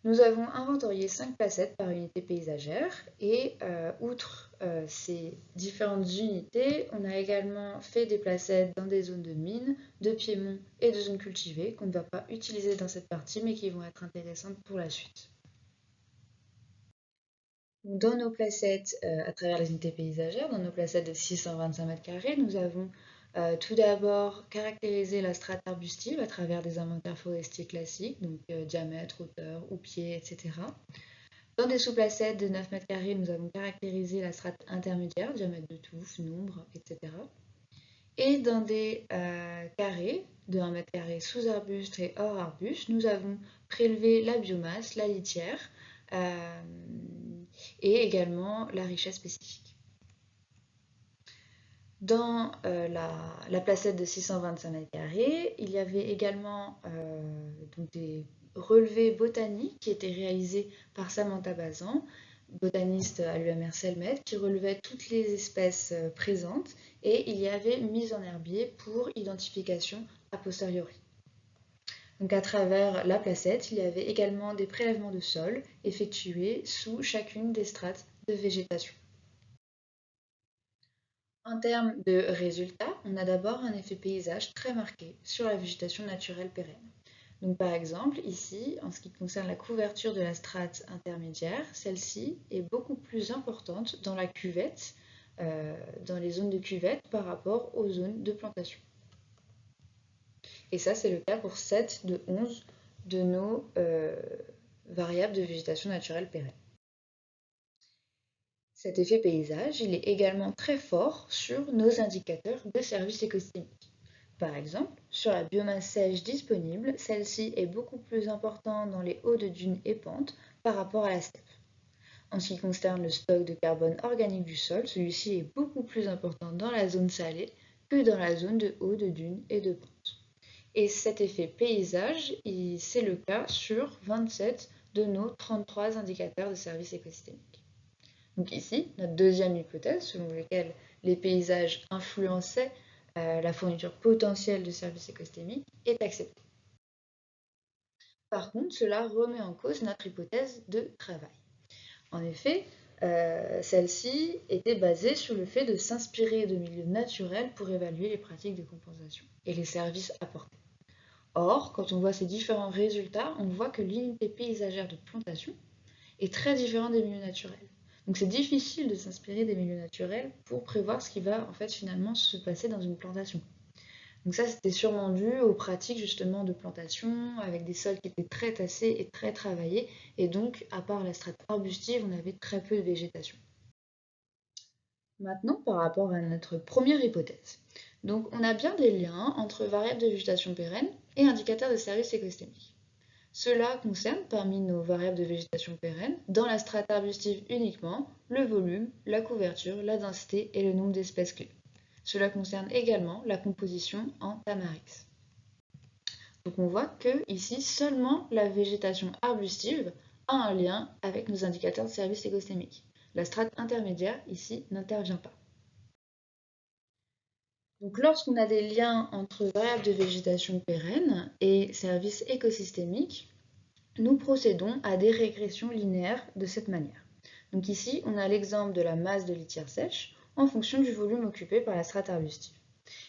Nous avons inventorié 5 placettes par unité paysagère et outre ces différentes unités, on a également fait des placettes dans des zones de mines, de piémonts et de zones cultivées qu'on ne va pas utiliser dans cette partie mais qui vont être intéressantes pour la suite. Dans nos placettes, à travers les unités paysagères, dans nos placettes de 625 m², nous avons tout d'abord caractérisé la strate arbustive à travers des inventaires forestiers classiques, donc diamètre, hauteur ou pied, etc. Dans des sous-placettes de 9 m², nous avons caractérisé la strate intermédiaire, diamètre de touffe, nombre, etc. Et dans des carrés de 1 m² sous arbuste et hors arbuste, nous avons prélevé la biomasse, la litière, et également la richesse spécifique. Dans la placette de 625 m², il y avait également donc des relevés botaniques qui étaient réalisés par Samantha Bazan, botaniste à l'UMR Selmet, qui relevait toutes les espèces présentes et il y avait mise en herbier pour identification a posteriori. Donc à travers la placette, il y avait également des prélèvements de sol effectués sous chacune des strates de végétation. En termes de résultats, on a d'abord un effet paysage très marqué sur la végétation naturelle pérenne. Donc par exemple, ici, en ce qui concerne la couverture de la strate intermédiaire, celle-ci est beaucoup plus importante dans la cuvette, dans les zones de cuvette par rapport aux zones de plantation. Et ça, c'est le cas pour 7 de 11 de nos variables de végétation naturelle pérenne. Cet effet paysage, il est également très fort sur nos indicateurs de services écosystémiques. Par exemple, sur la biomasse sèche disponible, celle-ci est beaucoup plus importante dans les hauts de dunes et pentes par rapport à la steppe. En ce qui concerne le stock de carbone organique du sol, celui-ci est beaucoup plus important dans la zone salée que dans la zone de hauts de dunes et de pentes. Et cet effet paysage, c'est le cas sur 27 de nos 33 indicateurs de services écosystémiques. Donc ici, notre deuxième hypothèse, selon laquelle les paysages influençaient la fourniture potentielle de services écosystémiques, est acceptée. Par contre, cela remet en cause notre hypothèse de travail. En effet, celle-ci était basée sur le fait de s'inspirer de milieux naturels pour évaluer les pratiques de compensation et les services apportés. Or, quand on voit ces différents résultats, on voit que l'unité paysagère de plantation est très différente des milieux naturels. Donc c'est difficile de s'inspirer des milieux naturels pour prévoir ce qui va en fait finalement se passer dans une plantation. Donc ça c'était sûrement dû aux pratiques justement de plantation avec des sols qui étaient très tassés et très travaillés et donc à part la strate arbustive on avait très peu de végétation. Maintenant par rapport à notre première hypothèse. Donc on a bien des liens entre variables de végétation pérenne et indicateurs de services écosystémiques. Cela concerne, parmi nos variables de végétation pérenne, dans la strate arbustive uniquement, le volume, la couverture, la densité et le nombre d'espèces clés. Cela concerne également la composition en tamarix. Donc on voit que ici, seulement la végétation arbustive a un lien avec nos indicateurs de services écosystémiques. La strate intermédiaire, ici, n'intervient pas. Donc, lorsqu'on a des liens entre variables de végétation pérenne et services écosystémiques, nous procédons à des régressions linéaires de cette manière. Donc ici, on a l'exemple de la masse de litière sèche en fonction du volume occupé par la strate arbustive.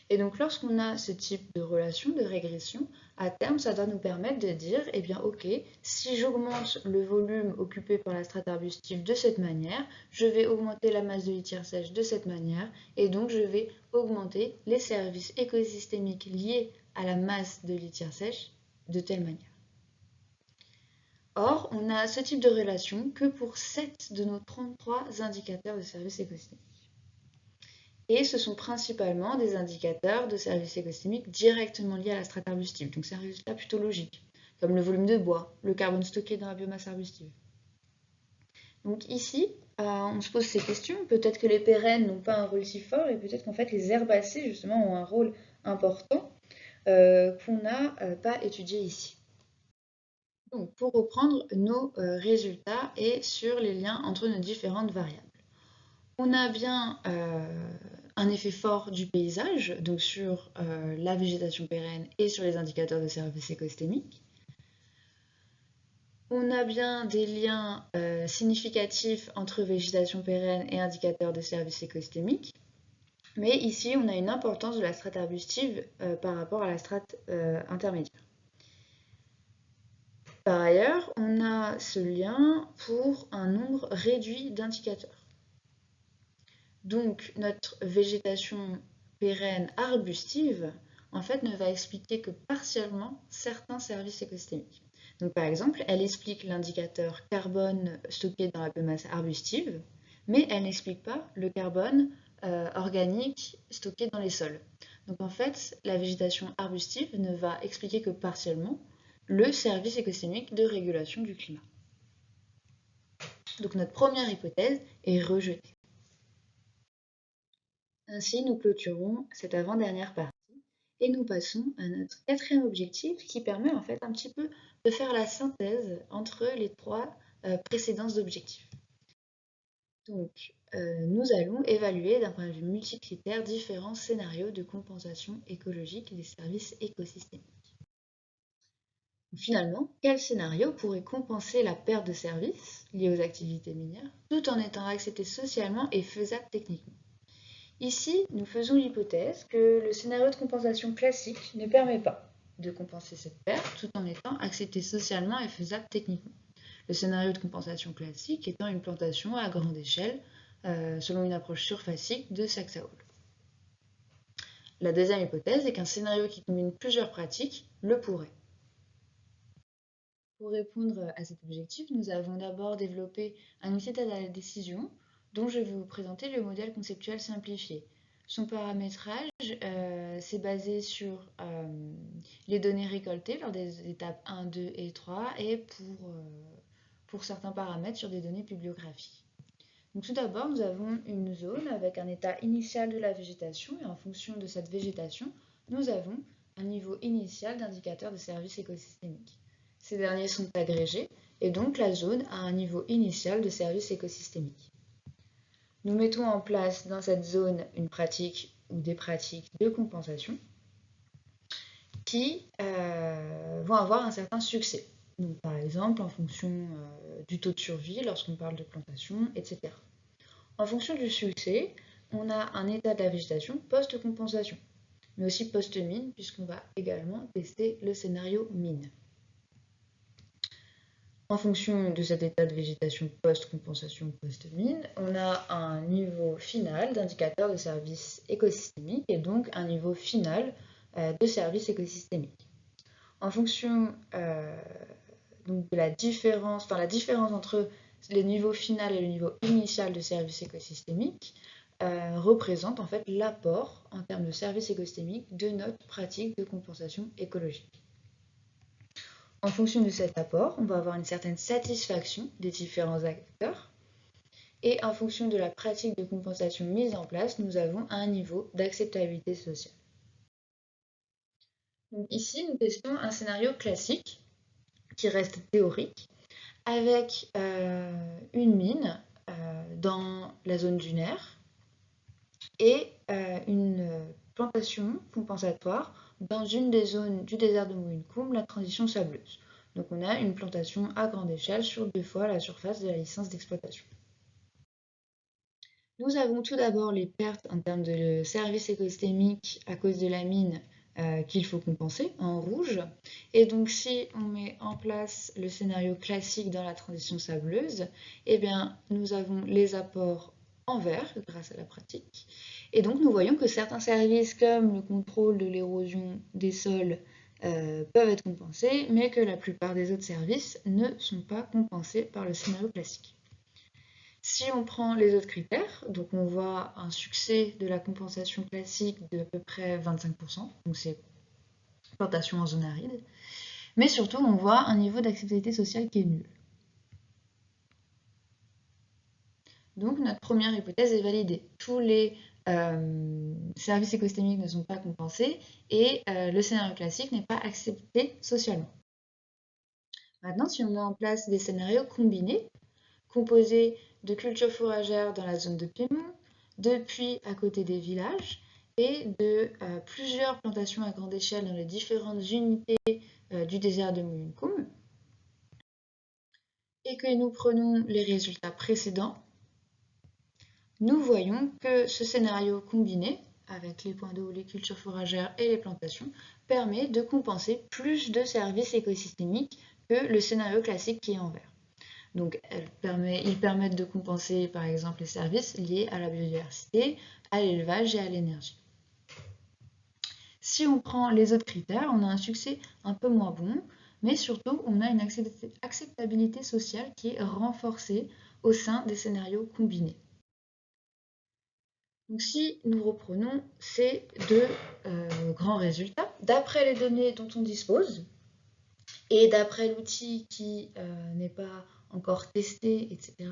Et donc lorsqu'on a ce type de relation, de régression, à terme, ça doit nous permettre de dire, eh bien ok, si j'augmente le volume occupé par la strate arbustive de cette manière, je vais augmenter la masse de litière sèche de cette manière, et donc je vais augmenter les services écosystémiques liés à la masse de litière sèche de telle manière. Or, on a ce type de relation que pour 7 de nos 33 indicateurs de services écosystémiques. Et ce sont principalement des indicateurs de services écosystémiques directement liés à la strate arbustive. Donc c'est un résultat plutôt logique, comme le volume de bois, le carbone stocké dans la biomasse arbustive. Donc ici, on se pose ces questions. Peut-être que les pérennes n'ont pas un rôle si fort et peut-être qu'en fait les herbacées justement ont un rôle important qu'on n'a pas étudié ici. Donc, pour reprendre nos résultats et sur les liens entre nos différentes variables. On a bien un effet fort du paysage, donc sur la végétation pérenne et sur les indicateurs de services écosystémiques. On a bien des liens significatifs entre végétation pérenne et indicateurs de services écosystémiques. Mais ici, on a une importance de la strate arbustive par rapport à la strate intermédiaire. Par ailleurs, on a ce lien pour un nombre réduit d'indicateurs. Donc, notre végétation pérenne arbustive, en fait, ne va expliquer que partiellement certains services écosystémiques. Donc, par exemple, elle explique l'indicateur carbone stocké dans la biomasse arbustive, mais elle n'explique pas le carbone organique stocké dans les sols. Donc, en fait, la végétation arbustive ne va expliquer que partiellement le service écosystémique de régulation du climat. Donc, notre première hypothèse est rejetée. Ainsi, nous clôturons cette avant-dernière partie et nous passons à notre quatrième objectif qui permet en fait un petit peu de faire la synthèse entre les trois précédents objectifs. Donc, nous allons évaluer d'un point de vue multicritère différents scénarios de compensation écologique des services écosystémiques. Finalement, quel scénario pourrait compenser la perte de services liés aux activités minières tout en étant accepté socialement et faisable techniquement? Ici, nous faisons l'hypothèse que le scénario de compensation classique ne permet pas de compenser cette perte tout en étant accepté socialement et faisable techniquement. Le scénario de compensation classique étant une plantation à grande échelle selon une approche surfacique de Saxaul. La deuxième hypothèse est qu'un scénario qui combine plusieurs pratiques le pourrait. Pour répondre à cet objectif, nous avons d'abord développé un outil d'aide à la décision dont je vais vous présenter le modèle conceptuel simplifié. Son paramétrage s'est basé sur les données récoltées lors des étapes 1, 2 et 3 et pour certains paramètres sur des données bibliographiques. Donc, tout d'abord, nous avons une zone avec un état initial de la végétation et en fonction de cette végétation, nous avons un niveau initial d'indicateurs de services écosystémiques. Ces derniers sont agrégés et donc la zone a un niveau initial de services écosystémiques. Nous mettons en place dans cette zone une pratique ou des pratiques de compensation qui vont avoir un certain succès. Donc, par exemple, en fonction du taux de survie lorsqu'on parle de plantation, etc. En fonction du succès, on a un état de la végétation post-compensation, mais aussi post-mine, puisqu'on va également tester le scénario mine. En fonction de cet état de végétation post-compensation, post-mine, on a un niveau final d'indicateur de service écosystémique et donc un niveau final de service écosystémique. En fonction donc de la différence entre le niveau final et le niveau initial de service écosystémique représente en fait l'apport en termes de service écosystémique de notre pratique de compensation écologique. En fonction de cet apport, on va avoir une certaine satisfaction des différents acteurs. Et en fonction de la pratique de compensation mise en place, nous avons un niveau d'acceptabilité sociale. Donc ici, nous testons un scénario classique qui reste théorique avec une mine dans la zone dunaire et une plantation compensatoire dans une des zones du désert de Mouyinkoum, la transition sableuse. Donc on a une plantation à grande échelle sur 2 fois la surface de la licence d'exploitation. Nous avons tout d'abord les pertes en termes de services écosystémiques à cause de la mine qu'il faut compenser en rouge. Et donc si on met en place le scénario classique dans la transition sableuse, eh bien, nous avons les apports en vert grâce à la pratique. Et donc nous voyons que certains services comme le contrôle de l'érosion des sols peuvent être compensés, mais que la plupart des autres services ne sont pas compensés par le scénario classique. Si on prend les autres critères, donc on voit un succès de la compensation classique de à peu près 25%, donc c'est plantation en zone aride, mais surtout on voit un niveau d'acceptabilité sociale qui est nul. Donc notre première hypothèse est validée. Tous les services écosystémiques ne sont pas compensés et le scénario classique n'est pas accepté socialement. Maintenant, si on met en place des scénarios combinés, composés de cultures fourragères dans la zone de Piémont, de puits à côté des villages et de plusieurs plantations à grande échelle dans les différentes unités du désert de Mouyinkoum, et que nous prenons les résultats précédents, nous voyons que ce scénario combiné, avec les points d'eau, les cultures fourragères et les plantations, permet de compenser plus de services écosystémiques que le scénario classique qui est en vert. Donc, ils permettent de compenser, par exemple, les services liés à la biodiversité, à l'élevage et à l'énergie. Si on prend les autres critères, on a un succès un peu moins bon, mais surtout, on a une acceptabilité sociale qui est renforcée au sein des scénarios combinés. Donc, si nous reprenons ces deux grands résultats, d'après les données dont on dispose, et d'après l'outil qui n'est pas encore testé, etc.,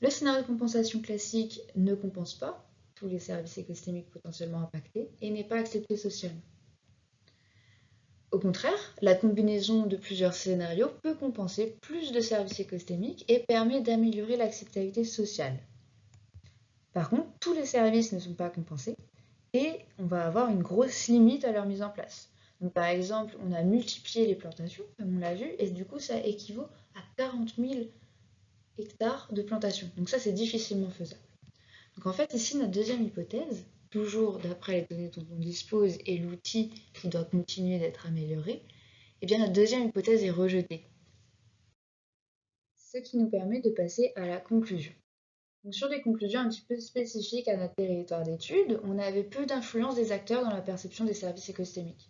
le scénario de compensation classique ne compense pas tous les services écosystémiques potentiellement impactés et n'est pas accepté socialement. Au contraire, la combinaison de plusieurs scénarios peut compenser plus de services écosystémiques et permet d'améliorer l'acceptabilité sociale. Par contre, tous les services ne sont pas compensés et on va avoir une grosse limite à leur mise en place. Donc, par exemple, on a multiplié les plantations, comme on l'a vu, et du coup, ça équivaut à 40 000 hectares de plantations. Donc ça, c'est difficilement faisable. Donc en fait, ici, notre deuxième hypothèse, toujours d'après les données dont on dispose et l'outil qui doit continuer d'être amélioré, eh bien notre deuxième hypothèse est rejetée. Ce qui nous permet de passer à la conclusion. Donc sur des conclusions un petit peu spécifiques à notre territoire d'étude, on avait peu d'influence des acteurs dans la perception des services écosystémiques.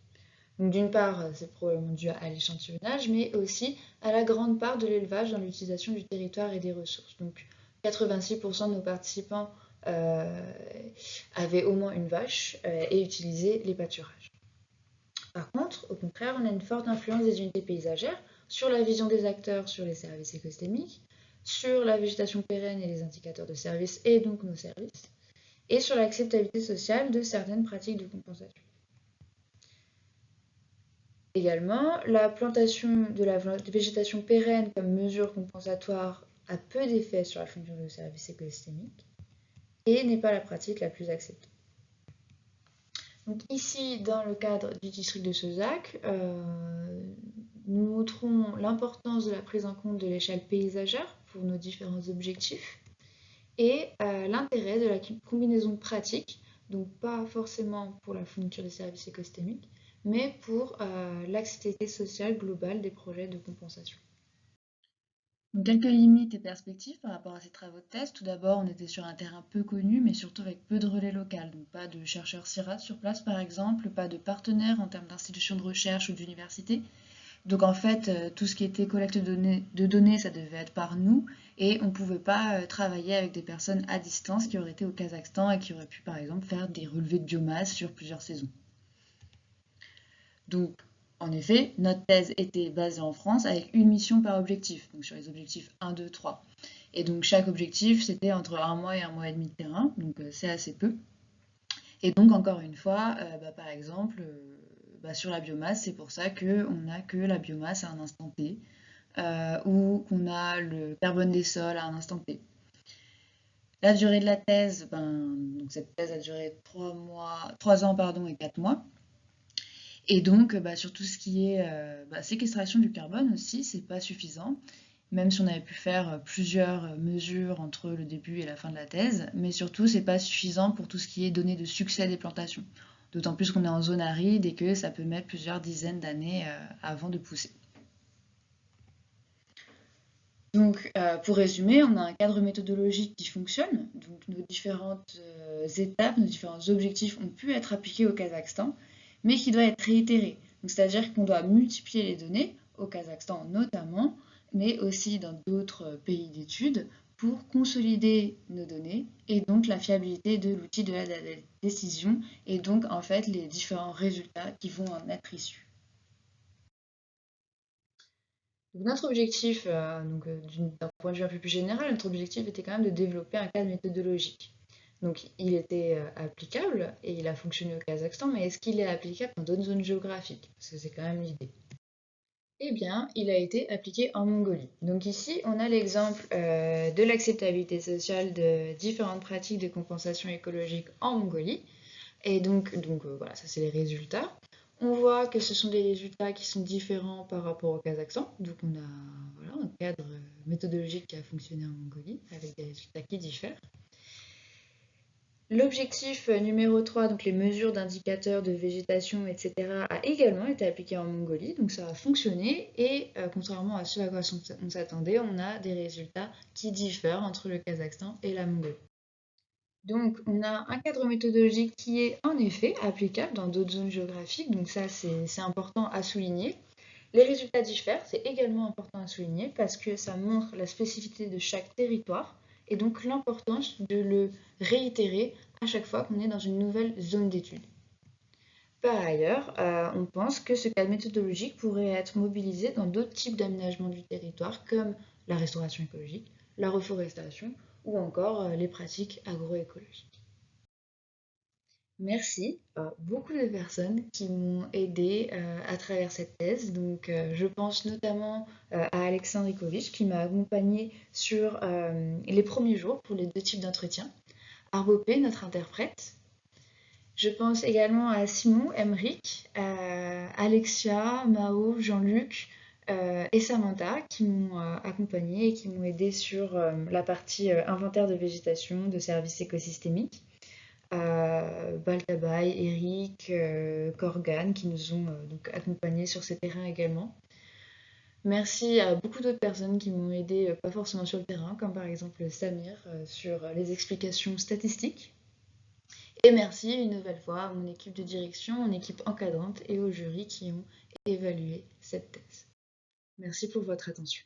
Donc d'une part, c'est probablement dû à l'échantillonnage, mais aussi à la grande part de l'élevage dans l'utilisation du territoire et des ressources. Donc 86% de nos participants avaient au moins une vache et utilisaient les pâturages. Par contre, au contraire, on a une forte influence des unités paysagères sur la vision des acteurs sur les services écosystémiques, sur la végétation pérenne et les indicateurs de services et donc nos services, et sur l'acceptabilité sociale de certaines pratiques de compensation. Également, la plantation de la végétation pérenne comme mesure compensatoire a peu d'effet sur la fonction de services écosystémiques et n'est pas la pratique la plus acceptée. Donc ici, dans le cadre du district de Cezac, nous montrons l'importance de la prise en compte de l'échelle paysagère pour nos différents objectifs et l'intérêt de la combinaison pratique, donc pas forcément pour la fourniture des services écosystémiques, mais pour l'acceptabilité sociale globale des projets de compensation. Donc, quelques limites et perspectives par rapport à ces travaux de thèse. Tout d'abord, on était sur un terrain peu connu, mais surtout avec peu de relais local. Donc, pas de chercheurs CIRAD sur place, par exemple, pas de partenaires en termes d'institutions de recherche ou d'universités. Donc, en fait, tout ce qui était collecte de données, ça devait être par nous, et on ne pouvait pas travailler avec des personnes à distance qui auraient été au Kazakhstan et qui auraient pu, par exemple, faire des relevés de biomasse sur plusieurs saisons. Donc, en effet, notre thèse était basée en France avec une mission par objectif, donc sur les objectifs 1, 2, 3. Et donc chaque objectif, c'était entre un mois et un mois et demi de terrain, donc c'est assez peu. Et donc encore une fois, par exemple, sur la biomasse, c'est pour ça qu'on n'a que la biomasse à un instant T, ou qu'on a le carbone des sols à un instant T. La durée de la thèse, donc cette thèse a duré 3 ans pardon, et 4 mois. Et donc, sur tout ce qui est séquestration du carbone aussi, c'est pas suffisant, même si on avait pu faire plusieurs mesures entre le début et la fin de la thèse, mais surtout, c'est pas suffisant pour tout ce qui est données de succès des plantations. D'autant plus qu'on est en zone aride et que ça peut mettre plusieurs dizaines d'années avant de pousser. Donc, pour résumer, on a un cadre méthodologique qui fonctionne. Donc, nos différentes étapes, nos différents objectifs ont pu être appliqués au Kazakhstan, mais qui doit être réitéré. Donc, c'est-à-dire qu'on doit multiplier les données, au Kazakhstan notamment, mais aussi dans d'autres pays d'études, pour consolider nos données et donc la fiabilité de l'outil de la décision et donc en fait les différents résultats qui vont en être issus. Donc notre objectif, d'un point de vue un peu plus général, notre objectif était quand même de développer un cadre méthodologique. Donc il était applicable et il a fonctionné au Kazakhstan, mais est-ce qu'il est applicable dans d'autres zones géographiques? Parce que c'est quand même l'idée. Eh bien, il a été appliqué en Mongolie. Donc ici, on a l'exemple de l'acceptabilité sociale de différentes pratiques de compensation écologique en Mongolie. Et voilà, ça c'est les résultats. On voit que ce sont des résultats qui sont différents par rapport au Kazakhstan. Donc on a voilà, un cadre méthodologique qui a fonctionné en Mongolie avec des résultats qui diffèrent. L'objectif numéro 3, donc les mesures d'indicateurs de végétation, etc., a également été appliqué en Mongolie, donc ça a fonctionné et contrairement à ce à quoi on s'attendait, on a des résultats qui diffèrent entre le Kazakhstan et la Mongolie. Donc, on a un cadre méthodologique qui est en effet applicable dans d'autres zones géographiques, donc ça c'est important à souligner. Les résultats diffèrent, c'est également important à souligner parce que ça montre la spécificité de chaque territoire et donc l'importance de le réitérer à chaque fois qu'on est dans une nouvelle zone d'étude. Par ailleurs, on pense que ce cadre méthodologique pourrait être mobilisé dans d'autres types d'aménagement du territoire comme la restauration écologique, la reforestation ou encore les pratiques agroécologiques. Merci à beaucoup de personnes qui m'ont aidé à travers cette thèse. Donc, je pense notamment à Alexandre Ikovic qui m'a accompagnée sur les premiers jours pour les 2 types d'entretiens. Arbopé, notre interprète. Je pense également à Simon, Emeric, Alexia, Mao, Jean-Luc et Samantha qui m'ont accompagnée et qui m'ont aidé sur la partie inventaire de végétation, de services écosystémiques. Baltabaï, Eric, Corgan qui nous ont donc accompagnés sur ces terrains également. Merci à beaucoup d'autres personnes qui m'ont aidé, pas forcément sur le terrain, comme par exemple Samir sur les explications statistiques. Et merci une nouvelle fois à mon équipe de direction, mon équipe encadrante et au jury qui ont évalué cette thèse. Merci pour votre attention.